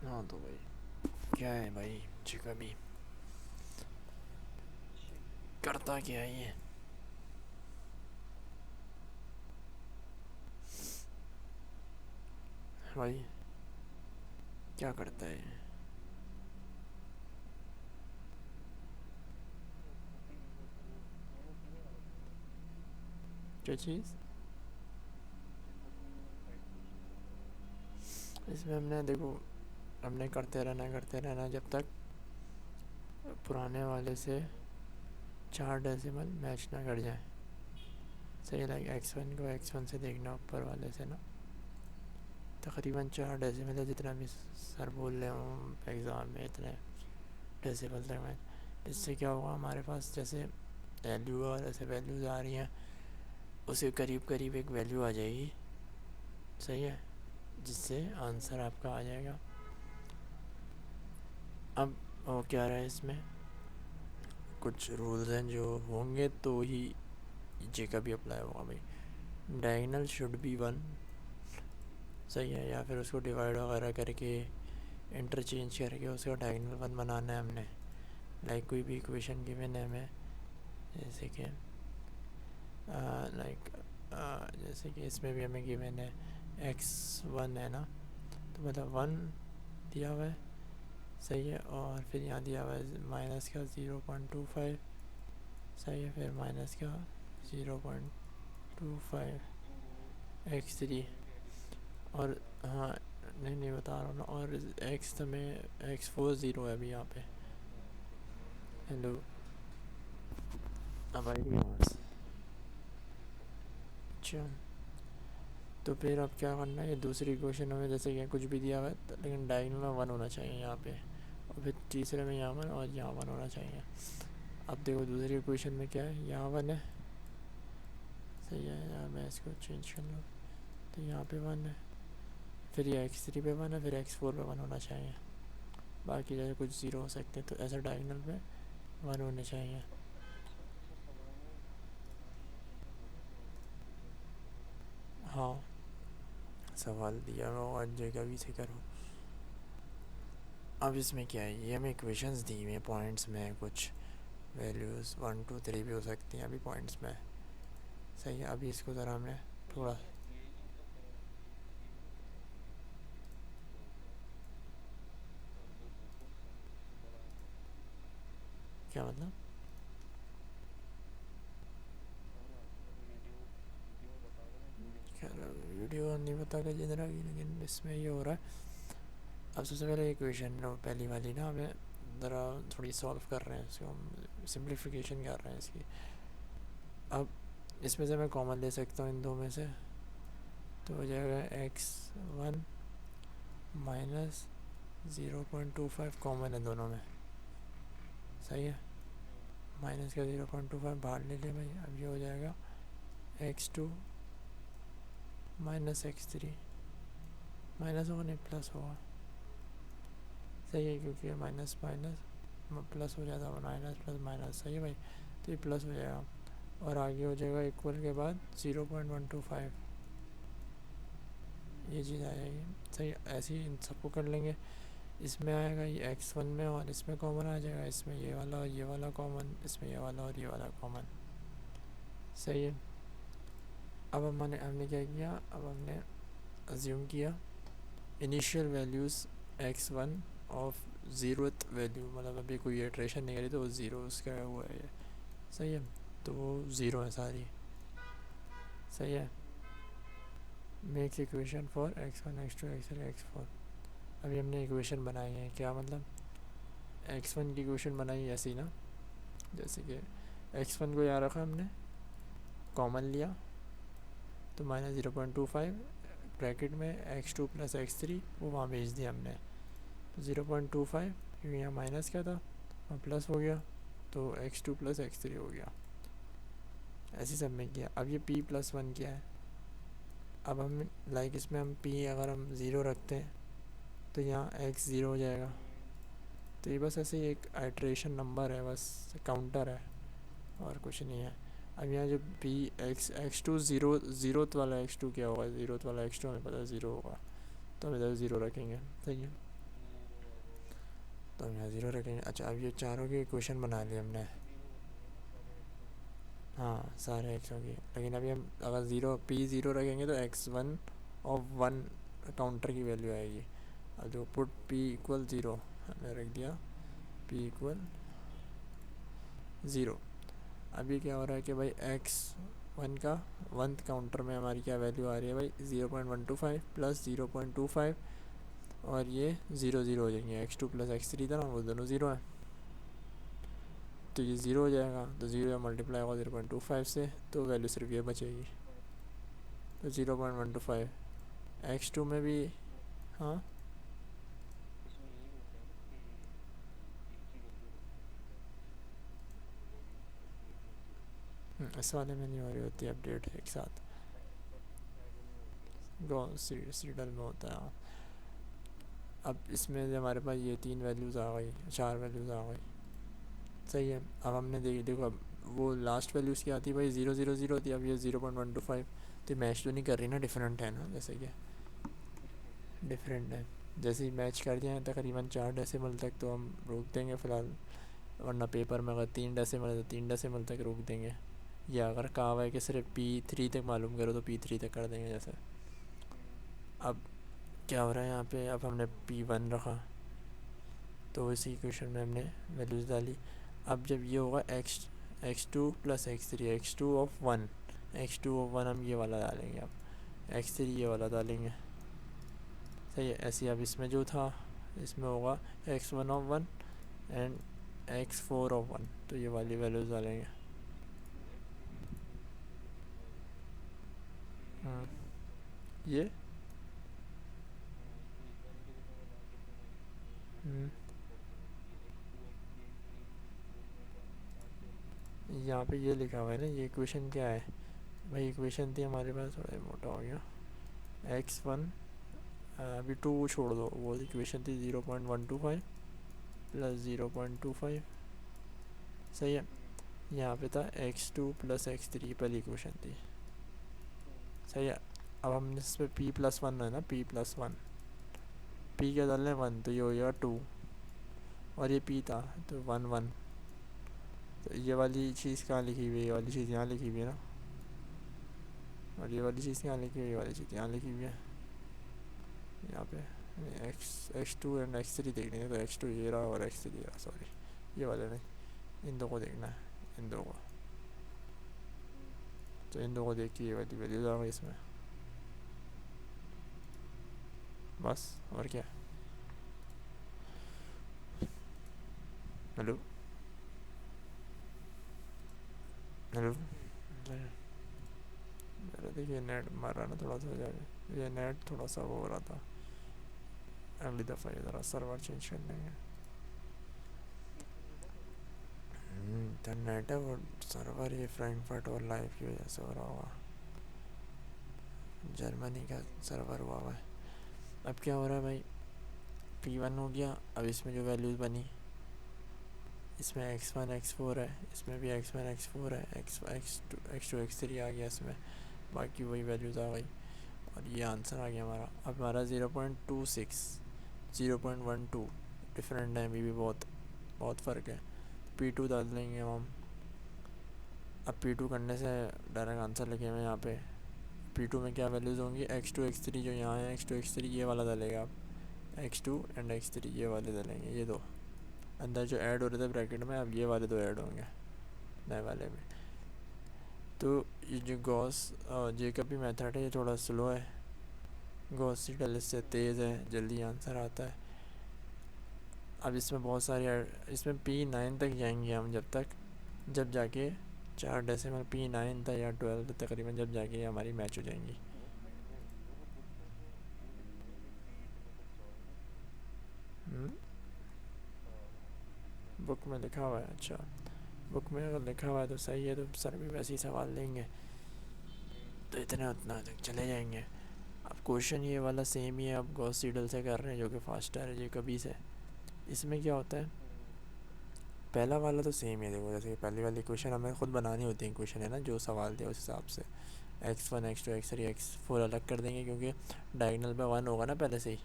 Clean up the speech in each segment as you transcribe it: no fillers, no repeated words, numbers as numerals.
हाँ तो भाई क्या है भाई जी कभी करता क्या है ये भाई क्या करता है ये? क्या चीज़ इसमें हमने देखो हमने करते रहना जब तक पुराने वाले से 4 डेसिमल मैच ना कर जाए। सही लाइक x1 को x1 से देखना ऊपर वाले से ना तकरीबन 4 डेसिमल है जितना भी सर बोल रहे हूँ एग्ज़ाम में इतने डेसिमल तक मैं इससे क्या होगा हमारे पास जैसे वैल्यू और ऐसे वैल्यूज़ आ रही हैं उसके करीब करीब एक वैल्यू आ जाएगी। सही है जिससे आंसर आपका आ जाएगा। अब वो क्या रहा है इसमें कुछ रूल्स हैं जो होंगे तो ही जे का भी अप्लाई होगा भाई। Diagonal should be one. सही है या फिर उसको डिवाइड वगैरह करके इंटरचेंज करके उसका डायगोनल वन बनाना है हमने। लाइक कोई भी इक्वेशन गिवन है हमें जैसे कि लाइक जैसे कि इसमें भी हमें गिवन है x1 है ना तो मतलब 1 दिया हुआ है। सही है और फिर यहाँ दिया हुआ है माइनस का 0.25। सही है फिर माइनस का 0.25 x3 और हाँ नहीं बता रहा हूँ ना और x में x4 ज़ीरो है अभी यहाँ पे। हेलो अब आएगी आवाज़। अच्छा तो फिर अब क्या करना है ये दूसरी इक्वेशन में जैसे कि कुछ भी दिया हुआ है लेकिन डायगोनल में 1 होना चाहिए यहाँ पे और फिर तीसरे में यहाँ 1 और यहाँ 1 होना चाहिए। अब देखो दूसरी इक्वेशन में क्या है यहाँ 1 है। सही है यार मैं इसको चेंज कर लूँ तो यहाँ पे 1 है फिर ये x3 पे 1 है फिर x4 पे 1 होना चाहिए। बाकी जैसे कुछ ज़ीरो हो सकते हैं तो ऐसा डायगोनल पे 1 होने चाहिए। हाँ सवाल दिया मैं और जगह भी से करूँ। अब इसमें क्या है ये हमें इक्वेशंस दी हुई हैं पॉइंट्स में कुछ वैल्यूज़ 1 2 3 भी हो सकती हैं अभी पॉइंट्स में। सही है अभी इसको ज़रा हमने थोड़ा क्या मतलब क्या वीडियो नहीं बता कर जिधर आ गई लेकिन इसमें ये हो रहा है। अब सबसे पहले इक्वेशन पहली वाली ना हमें ज़रा थोड़ी सॉल्व कर रहे हैं इसको हम सिंप्लीफिकेशन कर रहे हैं इसकी। अब इसमें से मैं कॉमन ले सकता हूँ इन दो में से तो हो जाएगा x1 माइनस 0.25 कॉमन है दोनों में। सही है माइनस का 0.25 बाहर ले लिया भाई। अब ये हो जाएगा x2 माइनस x3 माइनस होगा नहीं प्लस होगा। सही है क्योंकि माइनस माइनस प्लस हो जाता है माइनस प्लस माइनस। सही है भाई तो ये प्लस हो जाएगा और आगे हो जाएगा इक्वल के बाद 0.125 ये चीज़ आ जाएगी। सही ऐसे ही इन सबको कर लेंगे। इसमें आएगा ये x1 में और इसमें कॉमन आ जाएगा इसमें ये वाला और ये वाला कॉमन इसमें ये वाला और ये वाला कॉमन। सही है अब हमने क्या किया अब हमने अज्यूम किया initial values x1 of zeroth value मतलब अभी कोई इटरेशन नहीं करी तो वो ज़ीरो उसका हुआ है ये। सही है तो वो ज़ीरो है सारी। सही है makes equation for x1 x2 x3 x4। अभी हमने इक्वेशन बनाई है क्या मतलब x1 की इक्वेशन बनाई ऐसी ना जैसे कि x1 को यहाँ रखा हमने कॉमन लिया तो -0.25 ब्रैकेट में x2 प्लस x3 वो वहाँ भेज दिया हमने तो 0.25 क्योंकि यहाँ माइनस क्या था और प्लस हो गया तो x2 प्लस x3 हो गया। ऐसे सब में किया। अब ये p+1 क्या है अब हम लाइक इसमें हम p अगर हम ज़ीरो रखते हैं तो यहाँ x ज़ीरो हो जाएगा। तो ये बस ऐसे ही एक आइट्रेशन नंबर है बस काउंटर है और कुछ नहीं है। अब यहाँ जो पी x2 ज़ीरोथ वाला x2 क्या होगा ज़ीरोथ वाला x2 हमें पता है ज़ीरो होगा तो हम इधर ज़ीरो रखेंगे। सही है तो हम यहाँ 0 रखेंगे। अच्छा, अब ये चारों की इक्वेशन बना ली हमने। हाँ, सारे एक्सों की, लेकिन अभी हम अगर P0 रखेंगे तो x1 और 1 काउंटर की वैल्यू आएगी। अब जो पुट P इक्वल 0 हमने रख दिया, P इक्वल 0। अभी क्या हो रहा है कि भाई x1 का 1th काउंटर में हमारी क्या वैल्यू आ रही है भाई, 0.125 प्लस 0.25 और ये 0 हो जाएंगे। x2 प्लस x3 था ना, वो दोनों 0 है, तो ये 0 हो जाएगा। तो 0 मल्टीप्लाई होगा 0.25 से, तो वैल्यू सिर्फ ये बचेगी, तो 0.125। x2 में भी, हाँ इस वाले में नहीं हो रही होती अपडेट एक साथ, सीडल में होता है। अब इसमें से हमारे पास ये 3 वैल्यूज़ आ गई, 4 वैल्यूज़ आ गई, सही है। अब हमने देखो अब वो लास्ट वैल्यूज़ क्या आती है भाई, 0 होती है। अब ये 0.125 तो मैच तो नहीं कर रही ना, डिफरेंट है ना, जैसे कि डिफरेंट है। जैसे ही मैच कर दिया है तकरीबन 4 डेसिमल तक तो हम रोक देंगे फ़िलहाल, वरना पेपर में अगर 3 डेसिमल है तो 3 डेसिमल तक रोक देंगे, या अगर कहा हुआ है कि सिर्फ P3 तक मालूम करो तो P3 तक कर देंगे जैसे। अब क्या हो रहा है यहाँ पे, अब हमने P1 रखा तो इसी इक्वेशन में हमने वैल्यूज़ डाली। अब जब ये होगा x2 plus x3, x2 of 1 हम ये वाला डालेंगे, अब x3 ये वाला डालेंगे, सही है। ऐसे अब इसमें जो था, इसमें होगा x1 of 1 and x4 of 1, तो ये वाली वैल्यूज़ डालेंगे। ये यहाँ पे ये लिखा हुआ है ना, ये इक्वेशन क्या है भाई, इक्वेशन थी हमारे पास, थोड़ा मोटा हो गया। x1 अभी 2 छोड़ दो, वो इक्वेशन थी 0.125 प्लस 0.25, सही है। यहाँ पे था x2 प्लस x3 पहली इक्वेशन थी, सही है। अब हमने इस पर P+1 है ना, P+1, P क्या डालना है 1, तो ये हो गया 2, और ये P था तो 1 तो ये वाली चीज़ कहाँ लिखी हुई है, ये वाली चीज़ यहाँ लिखी हुई है ना, और ये वाली चीज़ कहाँ लिखी हुई है, ये वाली चीज़ यहाँ लिखी हुई है। यहाँ पे x2 एंड x3 देखने हैं, तो x2 ये रहा और x3 ये रहा, सॉरी ये वाले नहीं, इन दो को देखना है, इन दो को, तो इन दो को देख के ये वाली वैल्यूज आ गई इसमें, बस और क्या। हेलो हेलो, मेरा देखिए नेट मार रहा ना थोड़ा सा हो जाएगा, ये नेट थोड़ा सा वो हो रहा था, अगली दफ़ा ये ज़रा सर्वर चेंज कर लेंगे। इंटरनेट है वो सर्वर, ये फ्रैंकफर्ट और लाइव की वजह से हो रहा होगा, जर्मनी का सर्वर हुआ हुआ है। अब क्या हो रहा है भाई, P1 हो गया। अब इसमें जो वैल्यूज़ बनी, इसमें x1 x4 है, इसमें भी x1 x4 है, x2 x3 आ गया इसमें, बाकी वही वैल्यूज़ आ गई, और ये आंसर आ गया हमारा। अब हमारा 0.26 0.12 डिफरेंट है, अभी भी बहुत बहुत फ़र्क है। P2 डाल देंगे हम। अब P2 करने से डायरेक्ट आंसर लिखे हुए यहाँ पे। P2 में क्या वैल्यूज़ होंगी, x2 x3 जो यहाँ है, x2 x3 ये वाला डालेगा आप, x2 एंड x3 ये वाले डालेंगे, ये दो अंदर जो ऐड हो रहे थे ब्रैकेट में, अब ये वाले दो ऐड होंगे नए वाले में। तो ये जो गॉस जेकबी मेथड है ये थोड़ा स्लो है, गॉस सीडल इससे तेज़ है, जल्दी आंसर आता है। अब इसमें बहुत सारे इसमें P9 तक जाएंगे हम, जब जाके 4 डेसिमल P9 था या 12 तकरीबन, जब जाके ये हमारी मैच हो जाएंगी। बुक में लिखा हुआ है, अच्छा बुक में अगर लिखा हुआ है तो सही है, तो सर भी वैसे ही सवाल देंगे तो इतना उतना तक चले जाएंगे। अब क्वेश्चन ये वाला सेम ही है, अब गॉस सीडल से कर रहे हैं जो कि फास्टर है जेकबी से। इसमें क्या होता है, पहला वाला तो सेम ही है, देखो जैसे पहली वाली क्वेश्चन हमें खुद बनानी होती है, क्वेश्चन है ना जो सवाल दिया उस हिसाब से x1 x2 x3 x4 अलग कर देंगे, क्योंकि डायगनल पे 1 होगा ना पहले से ही,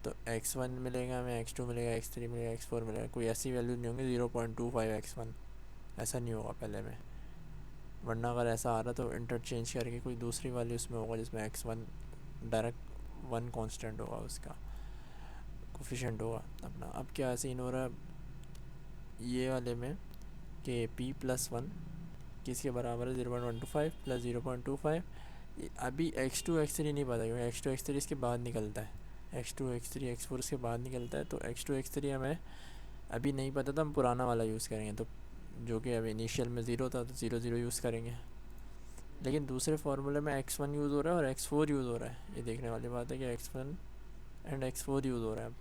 तो x1 मिलेगा हमें, x2 मिलेगा, x3 मिलेगा, x4 मिलेगा। कोई ऐसी वैल्यू नहीं होंगी 0.25 x1, ऐसा नहीं होगा पहले में। वरना अगर ऐसा आ रहा तो इंटरचेंज करके कोई दूसरी वैल्यू उसमें होगा जिसमें x1 डायरेक्ट 1 कांस्टेंट होगा, उसका कोफिशिएंट होगा अपना। अब क्या सीन हो रहा है ये वाले में कि p+1 किसके बराबर है, 0.125 प्लस 0.25। अभी x2 x3 नहीं पता क्योंकि x2 x3 इसके बाद निकलता है, x2 x3 x4 इसके बाद निकलता है। तो x2 x3 हमें अभी नहीं पता था, हम पुराना वाला यूज़ करेंगे, तो जो कि अभी इनिशियल में 0 था तो 0 0 यूज़ करेंगे। लेकिन दूसरे फार्मूले में x1 यूज़ हो रहा है और x4 यूज़ हो रहा है। ये देखने वाली बात है कि x1 एंड x4 यूज़ हो रहा है। अब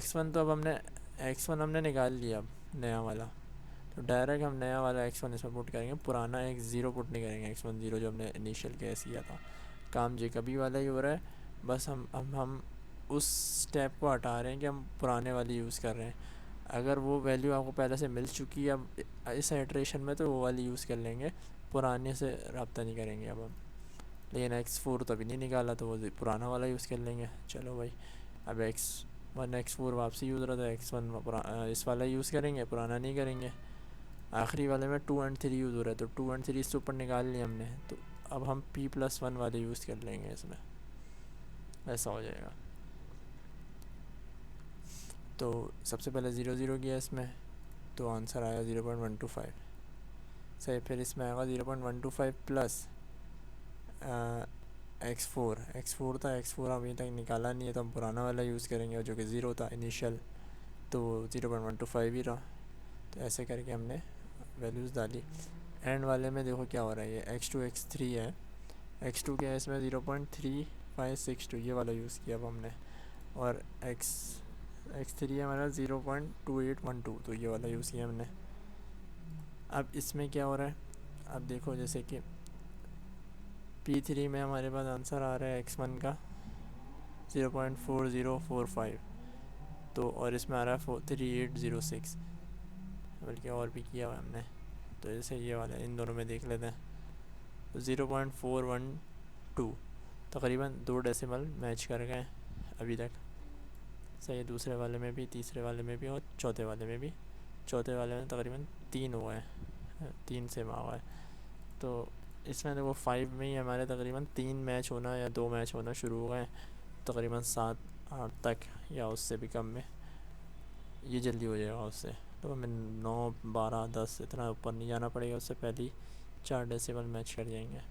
x1 तो अब हमने निकाल लिया अब नया वाला, तो डायरेक्ट हम नया वाला x1 इसमें पुट करेंगे, पुराना x0 पुट नहीं करेंगे। x1 0 जो हमने इनिशियल केस किया था, काम जेकबी वाला ही हो रहा है। बस हम उस स्टेप को हटा रहे हैं कि हम पुराने वाली यूज़ कर रहे हैं। अगर वो वैल्यू आपको पहले से मिल चुकी है अब इस आइट्रेशन में, तो वो वाली यूज़ कर लेंगे, पुराने से रब्ता नहीं करेंगे अब हम। लेकिन x4 तो अभी नहीं निकाला, तो वो पुराना वाला यूज़ कर लेंगे। चलो भाई, अब x1 x4 वापसी यूज़ रहा था, x1 इस वाला यूज़ करेंगे, पुराना नहीं करेंगे। आखिरी वाले में 2 एंड 3 यूज़ हो रहा है, तो 2 एंड 3 इससे ऊपर निकाल लिया हमने, तो अब हम p+1 वाले यूज़ कर लेंगे इसमें, ऐसा हो जाएगा। तो सबसे पहले 0 0 किया इसमें, तो आंसर आया 0.125 सही। फिर इसमें आएगा 0.125 प्लस x4 था, x4 अभी तक निकाला नहीं है, तो हम पुराना वाला यूज़ करेंगे जो कि 0 था इनिशियल, तो 0.125 ही रहा। तो ऐसे करके हमने वैल्यूज़ डाली। एंड वाले में देखो क्या हो रहा है, ये x2 x3 है, x2 क्या है इसमें 0.3562 ये वाला यूज़ किया अब हमने, और x3 है हमारा 0.2812, तो ये वाला यूज़ किया हमने। अब इसमें क्या हो रहा है, अब देखो जैसे कि p3 में हमारे पास आंसर आ रहा है x1 का 0.4045, तो और इसमें आ रहा है 3806, बल्कि और भी किया हुआ हमने। तो जैसे ये वाला इन दोनों में देख लेते हैं, तो 0.412 तकरीबन 2 डेसिमल मैच कर गए अभी तक। सही है, दूसरे वाले में भी, तीसरे वाले में भी और चौथे वाले में भी। चौथे वाले में तकरीबन 3 हुआ है, 3 से हुआ है। तो इसमें देखो 5 में ही हमारे तकरीबन 3 मैच होना या 2 मैच होना शुरू हो गए, तकरीबन 7 8 तक या उससे भी कम में, ये जल्दी हो जाएगा उससे। तो हमें 9 12 10 इतना ऊपर नहीं जाना पड़ेगा, उससे पहले ही 4 डेसिमल मैच कर जाएंगे।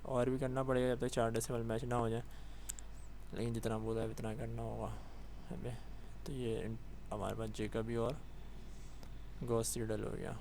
और भी करना पड़ेगा जब तक 4 डेसिमल मैच ना हो जाए, लेकिन जितना बोला है उतना करना होगा हमें। तो ये हमारे पास जेकबी और गॉस सीडल हो गया।